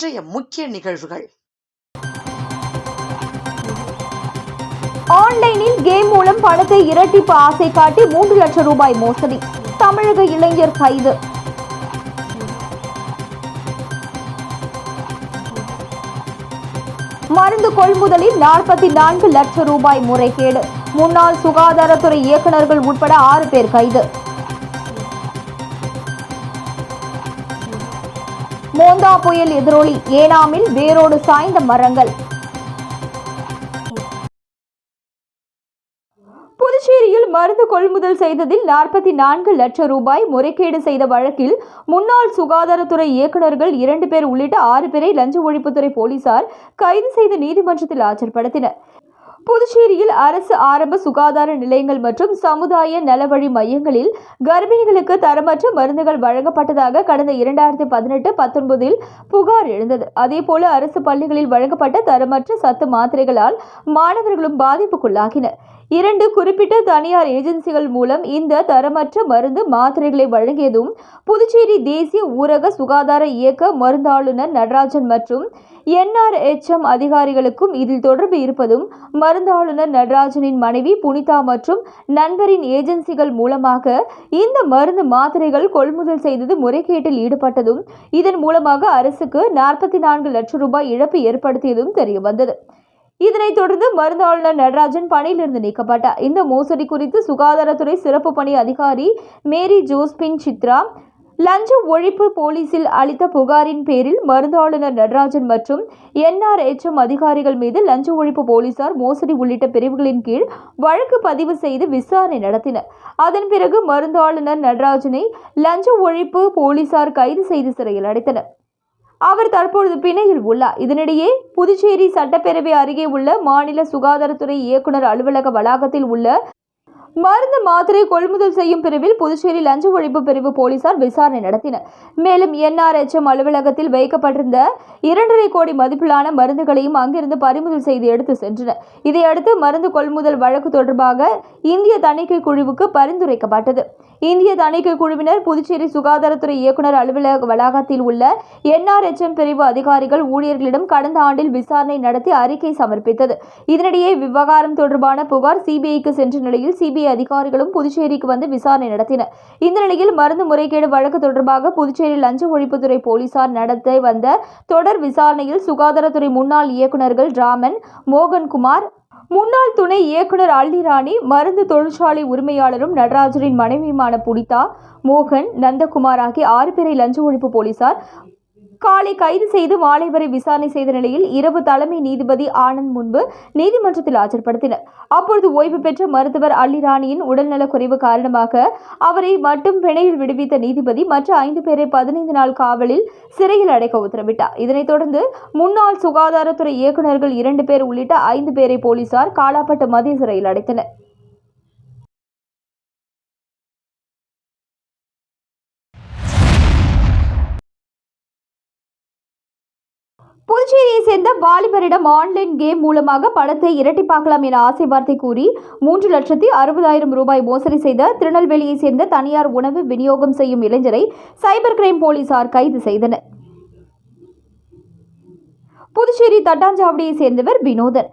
இன்றைய முக்கிய நிகழ்வுகள். ஆன்லைனில் கேம் மூலம் பணத்தை இரட்டிப்பு ஆசை காட்டி 3 லட்சம் ரூபாய் மோசடி, தமிழக இளைஞர் கைது. மருந்து கொள்முதலில் 44 லட்சம் ரூபாய் முறைகேடு, முன்னாள் சுகாதாரத்துறை இயக்குநர்கள் உட்பட 6 பேர் கைது. மோந்தா புயல் எதிரொலி, ஏனாமில் வேரோடு சாய்ந்த மரங்கள். புதுச்சேரியில் மருந்து கொள்முதல் செய்ததில் 44 லட்சம் ரூபாய் முறைகேடு செய்த வழக்கில் முன்னாள் சுகாதாரத்துறை இயக்குநர்கள் 2 பேர் உள்ளிட்ட 6 பேரை லஞ்ச ஒழிப்புத்துறை போலீசார் கைது செய்து நீதிமன்றத்தில் ஆஜர்படுத்தினர். புதுச்சேரியில் அரசு ஆரம்ப சுகாதார நிலையங்கள் மற்றும் சமுதாய நலவழி மையங்களில் கர்ப்பிணிகளுக்கு தரமற்ற மருந்துகள் வழங்கப்பட்டதாக கடந்த 2018-19 புகார் எழுந்தது. அதேபோல அரசு பள்ளிகளில் வழங்கப்பட்ட தரமற்ற சத்து மாத்திரைகளால் மாணவர்களும் பாதிப்புக்குள்ளாகினர். 2 குறிப்பிட்ட தனியார் ஏஜென்சிகள் மூலம் இந்த தரமற்ற மருந்து மாத்திரைகளை வழங்கியதும் புதுச்சேரி தேசிய ஊரக சுகாதார இயக்க மருந்தாளுநர் நடராஜன் மற்றும் NRHM அதிகாரிகளுக்கும் இதில் தொடர்பு இருப்பதும் மருந்தாளுநர் நடராஜனின் மனைவி புனிதா மற்றும் நண்பரின் ஏஜென்சிகள் மூலமாக இந்த மருந்து மாத்திரைகள் கொள்முதல் செய்தது முறைகேட்டில் ஈடுபட்டதும் இதன் மூலமாக அரசுக்கு 44 லட்சம் ரூபாய் இழப்பு ஏற்படுத்தியதும் தெரியவந்தது. இதனைத் தொடர்ந்து மருந்தாளுநர் நடராஜன் பணியிலிருந்து நீக்கப்பட்டார். இந்த மோசடி குறித்து சுகாதாரத்துறை சிறப்பு பணி அதிகாரி மேரி ஜோஸ்பின் சித்ரா லஞ்ச ஒழிப்பு போலீசில் அளித்த புகாரின் பேரில் மருந்தாளுநர் நடராஜன் மற்றும் NRHM அதிகாரிகள் மீது லஞ்ச ஒழிப்பு போலீசார் மோசடி உள்ளிட்ட பிரிவுகளின் கீழ் வழக்கு பதிவு செய்து விசாரணை நடத்தினர். அதன் பிறகு மருந்தாளுநர் நடராஜனை லஞ்ச ஒழிப்பு போலீசார் கைது செய்து சிறையில் அடைத்தனர். அவர் தற்பொழுது பிணையில் உள்ளார். இதனிடையே புதுச்சேரி சட்டப்பேரவை அருகே உள்ள மாநில சுகாதாரத்துறை இயக்குநர் அலுவலக வளாகத்தில் உள்ள மருந்து மாத்திரை கொள்முதல் செய்யும் பிரிவில் புதுச்சேரி லஞ்ச ஒழிப்பு பிரிவு போலீசார் விசாரணை நடத்தினர். மேலும் NRHM அலுவலகத்தில் வைக்கப்பட்டிருந்த 2.5 கோடி மதிப்பிலான மருந்துகளையும் அங்கிருந்து பறிமுதல் செய்து எடுத்து சென்றனர். இதையடுத்து மருந்து கொள்முதல் வழக்கு தொடர்பாக இந்திய தணிக்கை குழுவுக்கு பரிந்துரைக்கப்பட்டது. இந்திய தணிக்கை குழுவினர் புதுச்சேரி சுகாதாரத்துறை இயக்குநர் அலுவலக வளாகத்தில் உள்ள NRHM பிரிவு அதிகாரிகள் ஊழியர்களிடம் கடந்த ஆண்டில் விசாரணை நடத்தி அறிக்கை சமர்ப்பித்தது. இதனிடையே விவகாரம் தொடர்பான புகார் CBIக்கு சென்ற நிலையில் CBI அதிகாரிகளும் புதுச்சேரிக்கு வந்து விசாரணை நடத்தினர். இந்த நிலையில் மருந்து முறைகேடு வழக்கு தொடர்பாக புதுச்சேரி லஞ்ச ஒழிப்புத்துறை போலீசார் நடத்த வந்த தொடர் விசாரணையில் சுகாதாரத்துறை முன்னாள் இயக்குநர்கள் ராமன், மோகன்குமார், முன்னாள் துணை இயக்குநர் அல்லிராணி, மருந்து தொழிற்சாலை உரிமையாளரும் நடராஜனின் மனைவியுமான புனிதா, மோகன், நந்தகுமார் ஆகிய 6 பேரை லஞ்ச ஒழிப்பு போலீசார் காலை கைது செய்து மாலை வரை விசாரணை செய்த நிலையில் இரவு தலைமை நீதிபதி ஆனந்த் முன்பு நீதிமன்றத்தில் ஆஜர்படுத்தினர். அப்பொழுது ஓய்வு பெற்ற மருத்துவர் அல்லிராணியின் உடல்நலக் குறைவு காரணமாக அவரை மட்டும் பிணையில் விடுவித்த நீதிபதி மற்ற 5 பேரை 15 நாள் காவலில் சிறையில் அடைக்க உத்தரவிட்டார். இதனைத் தொடர்ந்து முன்னாள் சுகாதாரத்துறை இயக்குநர்கள் 2 பேர் உள்ளிட்ட 5 பேரை போலீசார் காலாப்பட்டு மத்திய சிறையில் அடைத்தனர். புதுச்சேரியை சேர்ந்த வாலிபரிடம் ஆன்லைன் கேம் மூலமாக பணத்தை இரட்டிப்பாக்கலாம் என ஆசை வார்த்தை கூறி 3,60,000 ரூபாய் மோசடி செய்த திருநெல்வேலியை சேர்ந்த தனியார் உணவு விநியோகம் செய்யும் இளைஞரை சைபர் கிரைம் போலீசார் கைது செய்தனர். புதுச்சேரி தட்டாஞ்சாவடியை சேர்ந்தவர் வினோதன்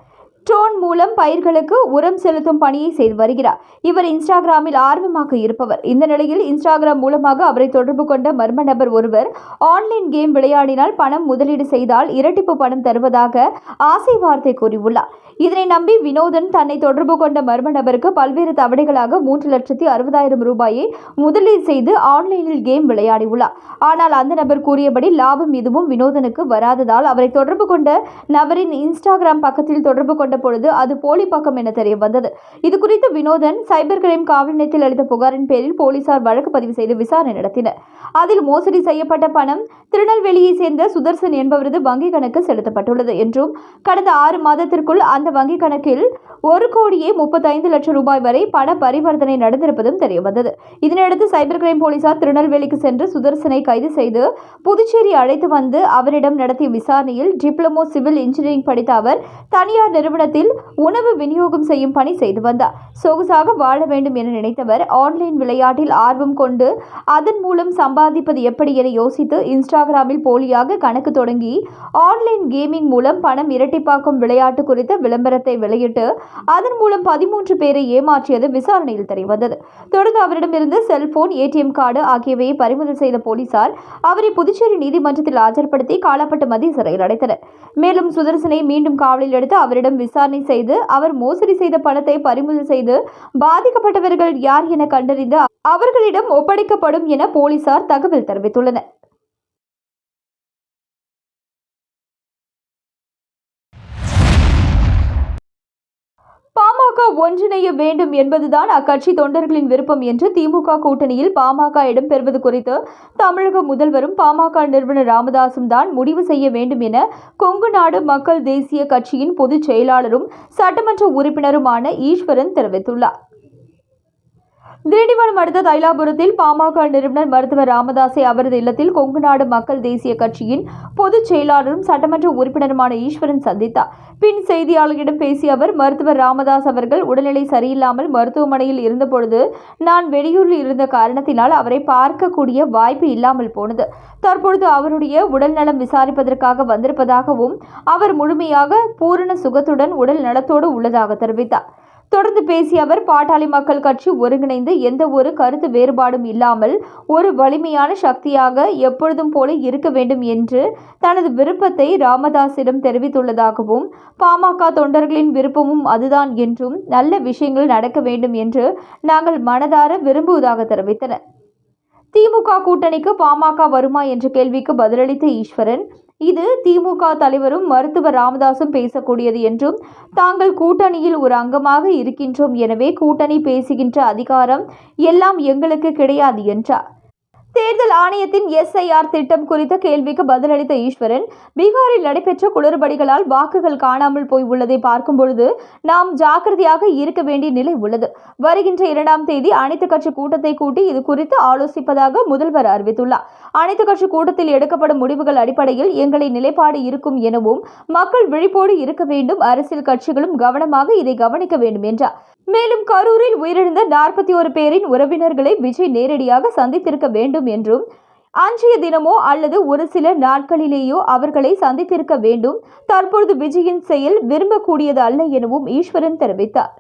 ட்ரோன் மூலம் பயிர்களுக்கு உரம் செலுத்தும் பணியை செய்து வருகிறார். இவர் இன்ஸ்டாகிராமில் ஆர்வமாக இருப்பவர். இந்த நிலையில் இன்ஸ்டாகிராம் மூலமாக அவரை தொடர்பு கொண்ட மர்ம நபர் ஒருவர் ஆன்லைன் கேம் விளையாடினால் பணம் முதலீடு செய்தால் இரட்டிப்பு பணம் தருவதாக ஆசை வார்த்தை கூறியுள்ளார். இதனை நம்பி வினோதன் தன்னை தொடர்பு கொண்ட மர்ம நபருக்கு பல்வேறு தவணைகளாக 3,60,000 ரூபாயை முதலீடு செய்து ஆன்லைனில் கேம் விளையாடியுள்ளார். ஆனால் அந்த நபர் கூறியபடி லாபம் எதுவும் வினோதனுக்கு வராததால் அவரை தொடர்பு கொண்ட நபரின் இன்ஸ்டாகிராம் பக்கத்தில் தொடர்பு கொண்ட பொழுது அது போலி பக்கம் என தெரிய வந்தது. இதுகுறித்து வினோதன் சைபர் கிரைம் காவல் நிலையத்தில் அளித்த புகாரின் பேரில் போலீசார் வழக்கு பதிவு செய்து விசாரணை நடத்தினர். அதில் மோசடி செய்யப்பட்ட பணம் திருநெல்வேலியை சேர்ந்த சுதர்சன் என்பவரது வங்கிக் கணக்கு செலுத்தப்பட்டுள்ளது என்றும் கடந்த 6 மாதத்திற்குள் அந்த வங்கிக் கணக்கில் 1,35 லட்சம் ரூபாய் வரை பண பரிவர்த்தனை நடந்திருப்பதும் தெரியவந்தது. இதனையடுத்து சைபர் கிரைம் போலீசார் திருநெல்வேலிக்கு சென்று சுதர்சனை கைது செய்து புதுச்சேரி அழைத்து வந்து அவரிடம் நடத்திய விசாரணையில் டிப்ளமோ சிவில் இன்ஜினியரிங் படித்த அவர் தனியார் நிறுவனத்தில் நிறுவனத்தில் உணவு விநியோகம் செய்யும் பணி செய்து வந்தார். சொகுசாக வாழ வேண்டும் என நினைத்தவர் ஆன்லைன் விளையாட்டில் ஆர்வம் கொண்டு அதன் மூலம் சம்பாதிப்பது எப்படி என யோசித்து இன்ஸ்டாகிராமில் போலியாக கணக்கு தொடங்கி ஆன்லைன் கேமிங் மூலம் பணம் இரட்டிப்பாக்கும் விளையாட்டு குறித்த விளம்பரத்தை வெளியிட்டு அதன் மூலம் 13 பேரை ஏமாற்றியது விசாரணையில் தெரியவந்தது. தொடர்ந்து அவரிடமிருந்து செல்போன், ATM கார்டு ஆகியவையை பறிமுதல் செய்த போலீசார் அவரை புதுச்சேரி நீதிமன்றத்தில் ஆஜர்படுத்தி காலாப்பட்டு மத்திய சிறையில் அடைத்தனர். மேலும் சுதர்சனை மீண்டும் காவலில் எடுத்து அவரிடம் விசாரணை செய்து அவர் மோசடி செய்த பணத்தை பறிமுதல் செய்து பாதிக்கப்பட்டவர்கள் யார் என கண்டறிந்து அவர்களிடம் ஒப்படைக்கப்படும் என போலீசார் தகவல் தெரிவித்துள்ளனர். பாமக ஒன்றிணைய வேண்டும் என்பதுதான் அக்கட்சி தொண்டர்களின் விருப்பம் என்று திமுக கூட்டணியில் பாமக இடம்பெறுவது குறித்து தமிழக முதல்வரும் பாமக நிறுவனர் ராமதாசும் தான் முடிவு செய்ய வேண்டும் என கொங்கு நாடு மக்கள் தேசிய கட்சியின் பொதுச் செயலாளரும் சட்டமன்ற உறுப்பினருமான ஈஸ்வரன் தெரிவித்துள்ளார். திண்டிவனம் அடுத்த தைலாபுரத்தில் பாமக நிறுவனர் மருத்துவர் ராமதாஸை அவரது இல்லத்தில் கொங்கு நாடு மக்கள் தேசிய கட்சியின் பொதுச் செயலாளரும் சட்டமன்ற உறுப்பினருமான ஈஸ்வரன் சந்தித்தார். பின் செய்தியாளர்களிடம் பேசிய அவர், மருத்துவர் ராமதாஸ் அவர்கள் உடல்நிலை சரியில்லாமல் மருத்துவமனையில் இருந்தபொழுது நான் வெளியூரில் இருந்த காரணத்தினால் அவரை பார்க்கக்கூடிய வாய்ப்பு இல்லாமல் போனது. தற்பொழுது அவருடைய உடல்நலம் விசாரிப்பதற்காக வந்திருப்பதாகவும் அவர் முழுமையாக பூரண சுகத்துடன் உடல் நலத்தோடு உள்ளதாக தெரிவித்தார். தொடர்ந்து பேசிய அவர், பாட்டாளி மக்கள் கட்சி ஒருங்கிணைந்து எந்த ஒரு கருத்து வேறுபாடும் இல்லாமல் ஒரு வலிமையான சக்தியாக எப்பொழுதும் போல இருக்க வேண்டும் என்று தனது விருப்பத்தை ராமதாஸிடம் தெரிவித்துள்ளதாகவும் பாமக தொண்டர்களின் விருப்பமும் அதுதான் என்றும் நல்ல விஷயங்கள் நடக்க வேண்டும் என்று நாங்கள் மனதார விரும்புவதாக தெரிவித்தனர். திமுக கூட்டணிக்கு பாமக வருமா என்ற கேள்விக்கு பதிலளித்த ஈஸ்வரன், இது திமுக தலைவரும் மருத்துவர் ராமதாசும் பேசக்கூடியது என்றும் தாங்கள் கூட்டணியில் ஒரு அங்கமாக இருக்கின்றோம், எனவே கூட்டணி பேசுகின்ற அதிகாரம் எல்லாம் எங்களுக்கு கிடையாது என்றார். தேர்தல் ஆணையத்தின் SIR திட்டம் குறித்த கேள்விக்கு பதிலளித்த ஈஸ்வரன், பீகாரில் நடைபெற்ற குளறுபடிகளால் வாக்குகள் காணாமல் போய் உள்ளதை பார்க்கும் பொழுது நாம் ஜாக்கிரதையாக இருக்க வேண்டிய நிலை உள்ளது. வருகின்ற 2ஆம் தேதி அனைத்து கட்சி கூட்டத்தை கூட்டி இது குறித்து ஆலோசிப்பதாக முதல்வர் அறிவித்துள்ளார். அனைத்து கட்சி கூட்டத்தில் எடுக்கப்படும் முடிவுகள் அடிப்படையில் எங்களை நிலைப்பாடு இருக்கும் எனவும் மக்கள் விழிப்போடு இருக்க வேண்டும், அரசியல் கட்சிகளும் கவனமாக இதை கவனிக்க வேண்டும் என்றார். மேலும் கரூரில் உயிரிழந்த 41 பேரின் உறவினர்களை விஜய் நேரடியாக சந்தித்திருக்க வேண்டும் என்றும் அன்றைய தினமோ அல்லது ஒரு சில நாட்களிலேயோ அவர்களை சந்தித்திருக்க வேண்டும். தற்பொழுது விஜயின் செயல் விரும்பக்கூடியது அல்ல எனவும் ஈஸ்வரன் தெரிவித்தார்.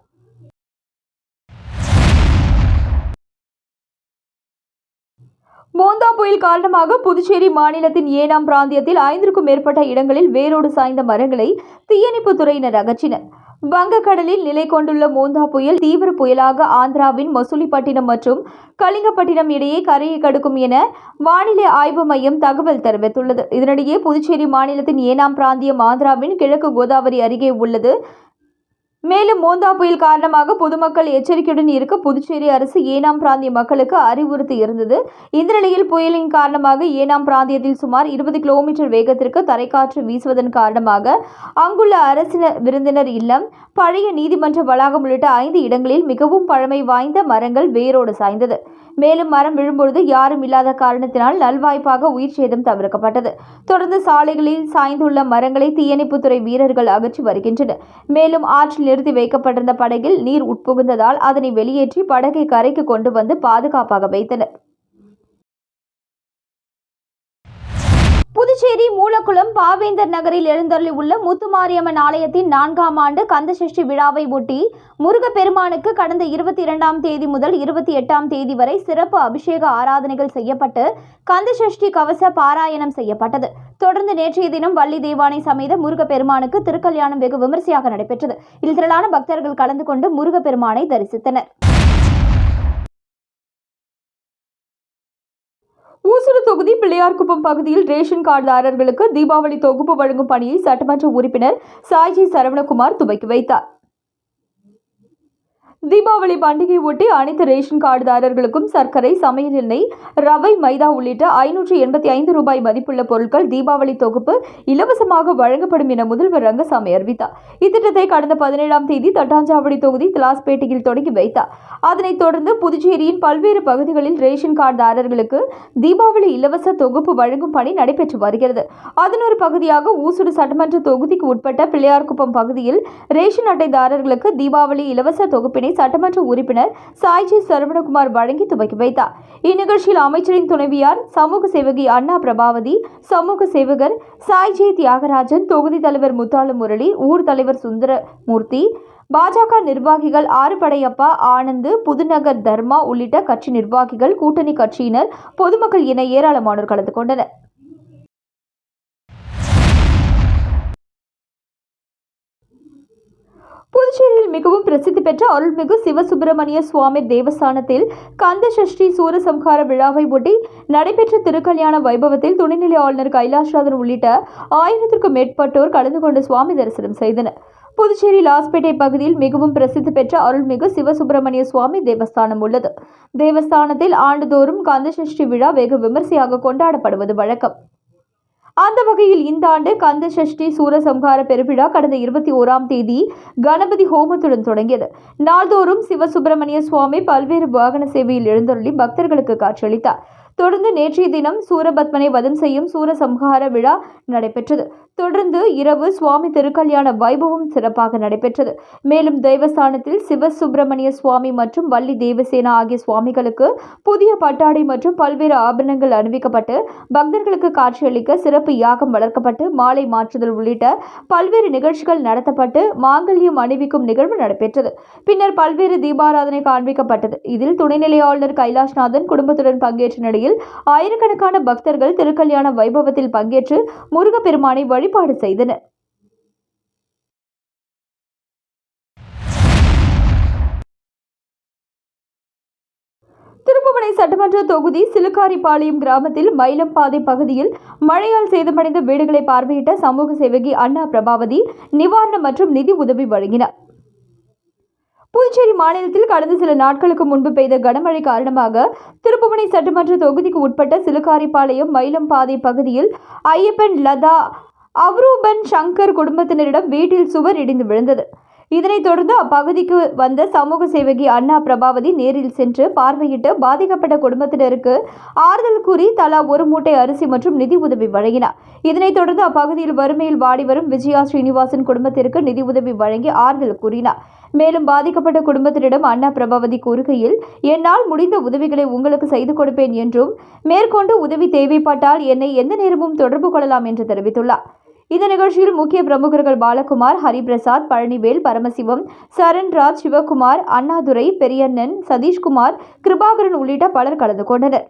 மோந்தா புயல் காரணமாக புதுச்சேரி மாநிலத்தின் ஏனாம் பிராந்தியத்தில் 5க்கும் மேற்பட்ட இடங்களில் வேரோடு சாய்ந்த மரங்களை தீயணைப்பு துறையினர் அகற்றினர். வங்கக்கடலில் நிலை கொண்டுள்ள மோந்தா புயல் தீவிர புயலாக ஆந்திராவின் மசூலிப்பட்டினம் மற்றும் கலிங்கப்பட்டினம் இடையே கரையை கடக்கும் என வானிலை ஆய்வு மையம் தகவல் தெரிவித்துள்ளது. இதனிடையே புதுச்சேரி மாநிலத்தின் ஏனாம் பிராந்தியம் ஆந்திராவின் கிழக்கு கோதாவரி அருகே உள்ளது. மேலும் மோந்தா புயல் காரணமாக பொதுமக்கள் எச்சரிக்கையுடன் இருக்க புதுச்சேரி அரசு ஏனாம் பிராந்திய மக்களுக்கு அறிவுறுத்தி இருந்தது. இந்த நிலையில் புயலின் காரணமாக ஏனாம் பிராந்தியத்தில் சுமார் 20 கிலோமீட்டர் வேகத்திற்கு தரைக்காற்று வீசுவதன் காரணமாக அங்குள்ள அரசு விருந்தினர் இல்லம், பழைய நீதிமன்ற வளாகம் உள்ளிட்ட 5 இடங்களில் மிகவும் பழமை வாய்ந்த மரங்கள் வேரோடு சாய்ந்தது. மேலும் மரம் விழும்பொழுது யாரும் இல்லாத காரணத்தினால் நல்வாய்ப்பாக உயிர் சேதம் தவிர்க்கப்பட்டது. தொடர்ந்து சாலைகளில் சாய்ந்துள்ள மரங்களை தீயணைப்புத்துறை வீரர்கள் அகற்றி வருகின்றனர். மேலும் ஆற்றில் நிறுத்தி வைக்கப்பட்டிருந்த படகில் நீர் உட்புகுந்ததால் அதனை வெளியேற்றி படகை கரைக்கு கொண்டு வந்து பாதுகாப்பாக வைத்தனர். புதுச்சேரி மூலக்குளம் பாவேந்தர் நகரில் எழுந்தருளியுள்ள முத்துமாரியம்மன் ஆலயத்தின் 4ஆம் ஆண்டு கந்தசஷ்டி விழாவை ஒட்டி முருகப்பெருமானுக்கு கடந்த 22ஆம் தேதி முதல் 28ஆம் தேதி வரை சிறப்பு அபிஷேக ஆராதனைகள் செய்யப்பட்டு கந்தசஷ்டி கவச பாராயணம் செய்யப்பட்டது. தொடர்ந்து நேற்றைய தினம் வள்ளி தேவானை சமேத முருகப்பெருமானுக்கு திருக்கல்யாணம் வெகு விமரிசையாக நடைபெற்றது. இதில் திரளான பக்தர்கள் கலந்து கொண்டு முருகப்பெருமானை தரிசித்தனர். ஊசுடு தொகுதி பிள்ளையார்குப்பம் பகுதியில் ரேஷன் கார்டுதாரர்களுக்கு தீபாவளி தொகுப்பு வழங்கும் பணியை சட்டமன்ற உறுப்பினர் சாய்ஜி சரவணகுமார் துவக்கி வைத்தார். தீபாவளி பண்டிகை ஒட்டி அனைத்து ரேஷன் கார்டுதாரர்களுக்கும் சர்க்கரை, சமையல் எண்ணெய், ரவை, மைதா உள்ளிட்ட 585 ரூபாய் மதிப்புள்ள பொருட்கள் தீபாவளி தொகுப்பு இலவசமாக வழங்கப்படும் என முதல்வர் ரங்கசாமி அறிவித்தார். இத்திட்டத்தை கடந்த 17ஆம் தேதி தட்டாஞ்சாவடி தொகுதி திலாஸ்பேட்டையில் தொடங்கி வைத்தார். அதனைத் தொடர்ந்து புதுச்சேரியின் பல்வேறு பகுதிகளில் ரேஷன் கார்டுதாரர்களுக்கு தீபாவளி இலவச தொகுப்பு வழங்கும் பணி நடைபெற்று வருகிறது. அதன் ஒரு பகுதியாக ஊசுடு சட்டமன்ற தொகுதிக்கு உட்பட்ட பிள்ளையார்குப்பம் பகுதியில் ரேஷன் அட்டைதாரர்களுக்கு தீபாவளி இலவச தொகுப்பினை சட்டமன்ற உறுப்பினர் சாய்ஜி சரவணகுமார் வழங்கி துவக்கி வைத்தார். இந்நிகழ்ச்சியில் அமைச்சரின் துணைவியார் சமூக சேவகி அண்ணா பிரபாவதி, சமூக சேவகர் சாய்ஜி தியாகராஜன், தொகுதி தலைவர் முத்தாளு முரளி, ஊர் தலைவர் சுந்தரமூர்த்தி, பாஜக நிர்வாகிகள் ஆறுபடையப்பா, ஆனந்து, புதுநகர் தர்மா உள்ளிட்ட கட்சி நிர்வாகிகள், கூட்டணி கட்சியினர், பொதுமக்கள் என ஏராளமானோர் கலந்து கொண்டனர். புதுச்சேரியில் மிகவும் பிரசித்தி பெற்ற அருள்மிகு சிவசுப்பிரமணிய சுவாமி தேவஸ்தானத்தில் கந்த சஷ்டி சூரசம்ஹார விழாவை ஒட்டி நடைபெற்ற திருக்கல்யாண வைபவத்தில் துணைநிலை ஆளுநர் கைலாஷ்நாதன் உள்ளிட்ட 1000க்கும் மேற்பட்டோர் கலந்து கொண்டு சுவாமி தரிசனம் செய்தனர். புதுச்சேரி லாஸ்பேட்டை பகுதியில் மிகவும் பிரசித்தி பெற்ற அருள்மிகு சிவசுப்பிரமணிய சுவாமி தேவஸ்தானம் உள்ளது. தேவஸ்தானத்தில் ஆண்டுதோறும் கந்த சஷ்டி விழா வெகு விமர்சையாக கொண்டாடப்படுவது வழக்கம். அந்த வகையில் இந்த ஆண்டு கந்த சஷ்டி சூரசம்ஹார பெருவிழா கடந்த 21ஆம் தேதி கணபதி ஹோமத்துடன் தொடங்கியது. நாள்தோறும் சிவசுப்பிரமணிய சுவாமி பல்வேறு வாகன சேவையில் எழுந்தருளி பக்தர்களுக்கு காட்சியளித்தார். தொடர்ந்து நேற்றைய தினம் சூரபத்மனை வதம் செய்யும் சூரசம்ஹார விழா நடைபெற்றது. தொடர்ந்து இரவு சுவாமி திருக்கல்யாண வைபவம் சிறப்பாக நடைபெற்றது. மேலும் தேவஸ்தானத்தில் சிவசுப்பிரமணிய சுவாமி மற்றும் வள்ளி தேவசேனா ஆகிய சுவாமிகளுக்கு புதிய பட்டாடை மற்றும் பல்வேறு ஆபரணங்கள் அணிவிக்கப்பட்டு பக்தர்களுக்கு காட்சியளிக்க சிறப்பு யாகம் வளர்க்கப்பட்டு மாலை மாற்றுதல் உள்ளிட்ட பல்வேறு நிகழ்ச்சிகள் நடத்தப்பட்டு மாங்கல்யம் அணிவிக்கும் நிகழ்வு நடைபெற்றது. பின்னர் பல்வேறு தீபாராதனை காண்பிக்கப்பட்டது. இதில் துணைநிலை ஆளுநர் கைலாஷ்நாதன் குடும்பத்துடன் பங்கேற்ற நிலையில் ஆயிரக்கணக்கான பக்தர்கள் திருக்கல்யாண வைபவத்தில் பங்கேற்று முருகப்பெருமானை வழிபாடு செய்தனர். திருப்புவனை சட்டமன்ற தொகுதி சிலுக்காரிபாளையம் கிராமத்தில் மயிலம்பாதை பகுதியில் மழையால் சேதமடைந்த வீடுகளை பார்வையிட்ட சமூக சேவகி அண்ணா பிரபாவதி நிவாரணம் மற்றும் நிதி உதவி வழங்கினார். புதுச்சேரி மாநிலத்தில் கடந்த சில நாட்களுக்கு முன்பு பெய்த கனமழை காரணமாக திருப்புவனை சட்டமன்ற தொகுதிக்கு உட்பட்ட சிலுக்காரிபாளையம் மயிலம்பாதை பகுதியில் ஐயப்பன், லதா, அவ்ரூபன் சங்கர் குடும்பத்தினரிடம் வீட்டில் சுவர் இடிந்து விழுந்தது. இதனைத் தொடர்ந்து அப்பகுதிக்கு வந்த சமூக சேவகி அண்ணா பிரபாவதி நேரில் சென்று பார்வையிட்டு பாதிக்கப்பட்ட குடும்பத்தினருக்கு ஆறுதல் கூறி தலா 1 மூட்டை அரிசி மற்றும் நிதி உதவி வழங்கினார். இதனைத் தொடர்ந்து அப்பகுதியில் வறுமையில் வாடி வரும் விஜயா ஸ்ரீனிவாசன் குடும்பத்திற்கு நிதி உதவி வழங்கி ஆறுதல் கூறினார். மேலும் பாதிக்கப்பட்ட குடும்பத்தினரிடம் அண்ணா பிரபாவதி கூறுகையில், என்னால் முடிந்த உதவிகளை உங்களுக்கு செய்து கொடுப்பேன் என்றும் மேற்கொண்டு உதவி தேவைப்பட்டால் என்னை எந்த நேரமும் தொடர்பு கொள்ளலாம் என்று தெரிவித்துள்ளார். இந்த நிகழ்ச்சியில் முக்கிய பிரமுகர்கள் பாலகுமார், ஹரிபிரசாத், பழனிவேல், பரமசிவம், சரண்ராஜ், சிவகுமார், அண்ணாதுரை, பெரியண்ணன், சதீஷ்குமார், கிருபாகரன் உள்ளிட்ட பலர் கலந்து கொண்டனர்.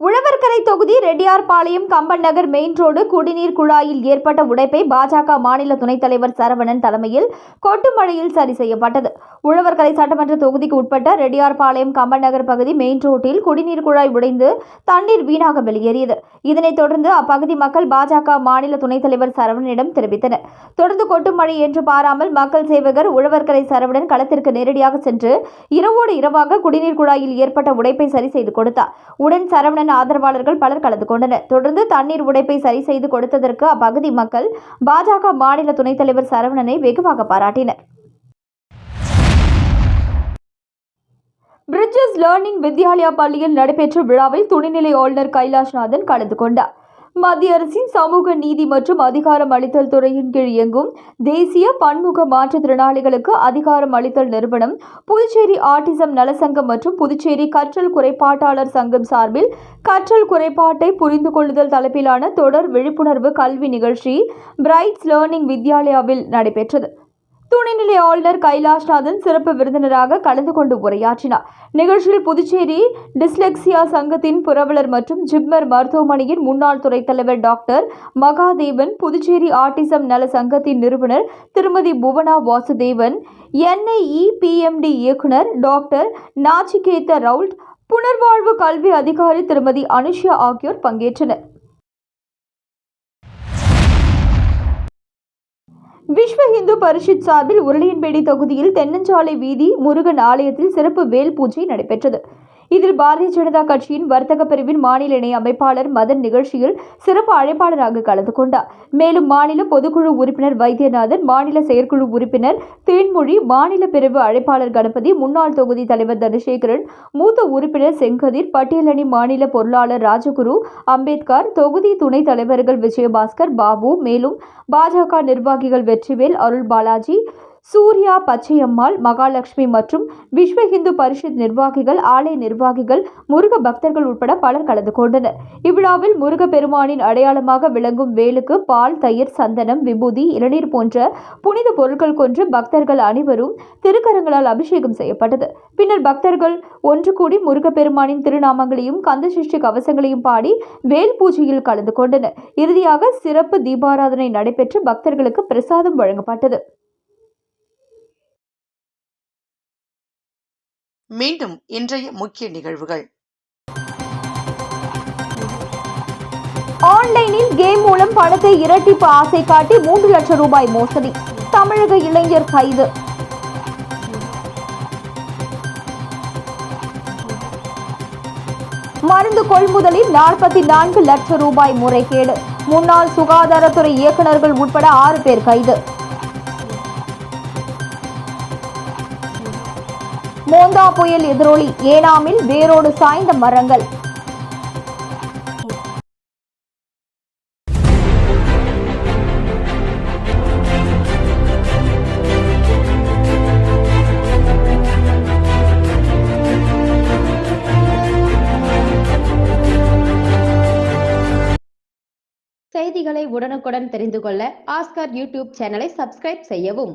உழவர்கரை தொகுதி ரெட்டியார்பாளையம் கம்பன் நகர் மெயின் ரோடு குடிநீர் குழாயில் ஏற்பட்ட உடைப்பை பாஜக மாநில துணைத் தலைவர் சரவணன் தலைமையில் கொட்டு மழையில் சரி செய்யப்பட்டது. உழவர்கரை சட்டமன்ற தொகுதிக்கு உட்பட்ட ரெட்டியார்பாளையம் கம்பன் நகர் பகுதி மெயின் ரோட்டில் குடிநீர் குழாய் உடைந்து தண்ணீர் வீணாக வெளியேறியது. இதனைத் தொடர்ந்து அப்பகுதி மக்கள் பாஜக மாநில துணைத் தலைவர் சரவணனிடம் தெரிவித்தனர். தொடர்ந்து கொட்டும் மழை என்று பாராமல் மக்கள் சேவகர் உழவர்கரை சரவணன் களத்திற்கு நேரடியாக சென்று இரவோடு இரவாக குடிநீர் குழாயில் ஏற்பட்ட உடைப்பை சரி செய்து கொடுத்தார். உடன் சரவணன் ஆதரவாளர்கள் பலர் கலந்து கொண்டனர். தொடர்ந்து தண்ணீர் உடைப்பை சரி செய்து கொடுத்ததற்கு அப்பகுதி மக்கள் பாஜக மாநில துணைத் தலைவர் சரவணனை வெகுவாக பாராட்டினர். பிரிட்ஜஸ் லேர்னிங் வித்யாலயா பள்ளியில் நடைபெற்ற விழாவில் துணைநிலை ஆளுநர் கைலாஷ்நாதன் கலந்து கொண்டார். மத்திய அரசின் சமூக நீதி மற்றும் அதிகாரம் அளித்தல் துறையின் கீழ் இயங்கும் தேசிய பன்முக மாற்றுத்திறனாளிகளுக்கு அதிகாரம் அளித்தல் நிறுவனம், புதுச்சேரி ஆட்டிசம் நலசங்கம் மற்றும் புதுச்சேரி கற்றல் குறைபாட்டாளர் சங்கம் சார்பில் கற்றல் குறைபாட்டை புரிந்து கொள்ளுதல் தலைப்பிலான தொடர் விழிப்புணர்வு கல்வி நிகழ்ச்சி பிரைட்ஸ் லேர்னிங் வித்யாலயாவில் நடைபெற்றது. துணைநிலை ஆளுநர் கைலாஷ்நாதன் சிறப்பு விருந்தினராக கலந்து கொண்டு உரையாற்றினார். நிகழ்ச்சியில் புதுச்சேரி டிஸ்லெக்சியா சங்கத்தின் புரவலர் மற்றும் ஜிப்மர் மருத்துவமனையின் முன்னாள் துறைத் தலைவர் டாக்டர் மகாதேவன், புதுச்சேரி ஆட்டிசம் நல சங்கத்தின் நிறுவனர் திருமதி புவனா வாசுதேவன், NIEPMD இயக்குனர் டாக்டர் நாச்சிகேத ரவுல்ட், புனர்வாழ்வு கல்வி அதிகாரி திருமதி அனுஷா ஆகியோர் பங்கேற்றனர். விஸ்வ இந்து பரிஷத் சார்பில் உருளையன்பேட்டை தொகுதியில் தென்னஞ்சாலை வீதி முருகன் ஆலயத்தில் சிறப்பு வேல் பூஜை நடைபெற்றது. இதில் பாரதிய ஜனதா கட்சியின் வர்த்தக பிரிவின் மாநில இணை அமைப்பாளர் மதன் நிகழ்ச்சியில் சிறப்பு அழைப்பாளராக கலந்து கொண்டார். மேலும் மாநில பொதுக்குழு உறுப்பினர் வைத்தியநாதன், மாநில செயற்குழு உறுப்பினர் தேன்மொழி, மாநில பிரிவு அழைப்பாளர் கணபதி, முன்னாள் தொகுதி தலைவர் தனசேகரன், மூத்த உறுப்பினர் செங்கதிர், பட்டியலணி மாநில பொருளாளர் ராஜகுரு, அம்பேத்கர், தொகுதி துணைத் தலைவர்கள் விஜயபாஸ்கர், பாபு, மேலும் பாஜக நிர்வாகிகள் வெற்றிவேல், அருள் பாலாஜி, சூர்யா, பச்சையம்மாள், மகாலட்சுமி மற்றும் விஸ்வ இந்து பரிஷத் நிர்வாகிகள், ஆலய நிர்வாகிகள், முருக பக்தர்கள் உட்பட பலர் கலந்து கொண்டனர். இவ்விழாவில் முருக பெருமானின் அடையாளமாக விளங்கும் வேலுக்கு பால், தயிர், சந்தனம், விபூதி, இளநீர் போன்ற புனித பொருட்கள் கொண்டு பக்தர்கள் அனைவரும் திருக்கரங்களால் அபிஷேகம் செய்யப்பட்டது. பின்னர் பக்தர்கள் ஒன்று கூடி முருக பெருமானின் திருநாமங்களையும் கந்தசஷ்டி கவசங்களையும் பாடி வேல் பூஜையில் கலந்து கொண்டனர். இறுதியாக சிறப்பு தீபாராதனை நடைபெற்று பக்தர்களுக்கு பிரசாதம் வழங்கப்பட்டது. மீண்டும் இன்றைய முக்கிய நிகழ்வுகள். ஆன்லைனில் கேம் மூலம் பணத்தை இரட்டிப்பு ஆசை காட்டி 3 லட்சம் ரூபாய் மோசடி, தமிழக இளைஞர் கைது. மருந்து கொள்முதலில் 44 லட்சம் ரூபாய் முறைகேடு, முன்னாள் சுகாதாரத்துறை இயக்குநர்கள் உட்பட 6 பேர் கைது. மோந்தா புயல் எதிரொலி, ஏனாமில் வேரோடு சாய்ந்த மரங்கள். செய்திகளை உடனுக்குடன் தெரிந்து கொள்ள ஆஸ்கார் யூடியூப் சேனலை சப்ஸ்கிரைப் செய்யவும்.